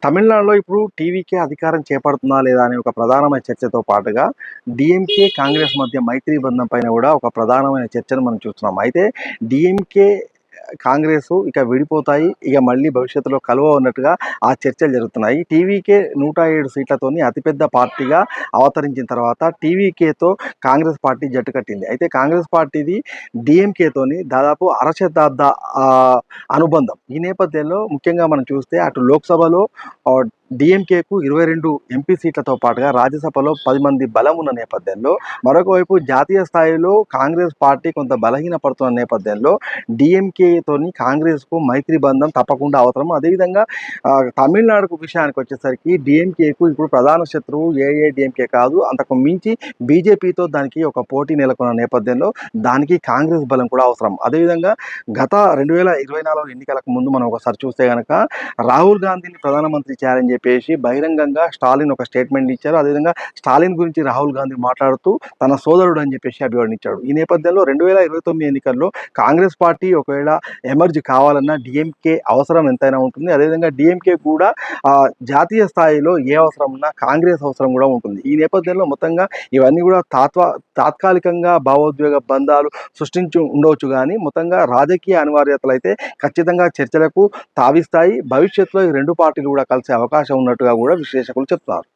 తమిళనాడులో ఇప్పుడు టీవీకే అధికారం చేపడుతుందా లేదా అనే ఒక ప్రధానమైన చర్చతో పాటుగా డీఎంకే, కాంగ్రెస్ మధ్య మైత్రి బంధం పైన కూడా ఒక ప్రధానమైన చర్చను మనం చూస్తున్నాం. అయితే డీఎంకే, కాంగ్రెస్ ఇక విడిపోతాయి. ఇక మళ్ళీ భవిష్యత్తులో కలవవు అన్నట్టుగా ఆ చర్చలు జరుగుతున్నాయి. టీవీకే 107 సీట్లతోని అతిపెద్ద పార్టీగా అవతరించిన తర్వాత టీవీకేతో కాంగ్రెస్ పార్టీ జట్టు కట్టింది. అయితే కాంగ్రెస్ పార్టీది డీఎంకేతోని దాదాపు అరశతాబ్ద అనుబంధం. ఈ నేపథ్యంలో ముఖ్యంగా మనం చూస్తే అటు లోక్సభలో డీఎంకేకు 22 ఎంపీ సీట్లతో పాటుగా రాజ్యసభలో 10 మంది బలం ఉన్న నేపథ్యంలో, మరొక వైపు జాతీయ స్థాయిలో కాంగ్రెస్ పార్టీ కొంత బలహీనపడుతున్న నేపథ్యంలో డీఎంకేతోని కాంగ్రెస్కు మైత్రి బంధం తప్పకుండా అవసరం. అదేవిధంగా తమిళనాడుకు విషయానికి వచ్చేసరికి డీఎంకేకు ఇప్పుడు ప్రధాన శత్రువు ఏఐఏడీఎంకే కాదు, అంతకు మించి బీజేపీతో దానికి ఒక పోటీ నెలకొన్న నేపథ్యంలో దానికి కాంగ్రెస్ బలం కూడా అవసరం. అదేవిధంగా గత 2024 ఎన్నికలకు ముందు మనం ఒకసారి చూస్తే కనుక రాహుల్ గాంధీని ప్రధానమంత్రి చేయాలని చెప్పేసి బహిరంగంగా స్టాలిన్ ఒక స్టేట్మెంట్ ఇచ్చారు. అదేవిధంగా స్టాలిన్ గురించి రాహుల్ గాంధీ మాట్లాడుతూ తన సోదరుడు అని చెప్పేసి అభివర్ణించాడు. ఈ నేపథ్యంలో 2029 ఎన్నికల్లో కాంగ్రెస్ పార్టీ ఒకవేళ ఎమర్జ్ కావాలన్నా డీఎంకే అవసరం ఎంతైనా ఉంటుంది. అదేవిధంగా డీఎంకే కూడా జాతీయ స్థాయిలో ఏ అవసరం ఉన్నా కాంగ్రెస్ అవసరం కూడా ఉంటుంది. ఈ నేపథ్యంలో మొత్తంగా ఇవన్నీ కూడా తాత్కాలికంగా భావోద్వేగ బంధాలు సృష్టించి ఉండవచ్చు, కానీ మొత్తంగా రాజకీయ అనివార్యతలు అయితే ఖచ్చితంగా చర్చలకు తావిస్తాయి. భవిష్యత్తులో ఈ రెండు పార్టీలు కూడా కలిసే అవకాశం ఉన్నట్టుగా కూడా విశ్లేషకులు చెప్తున్నారు.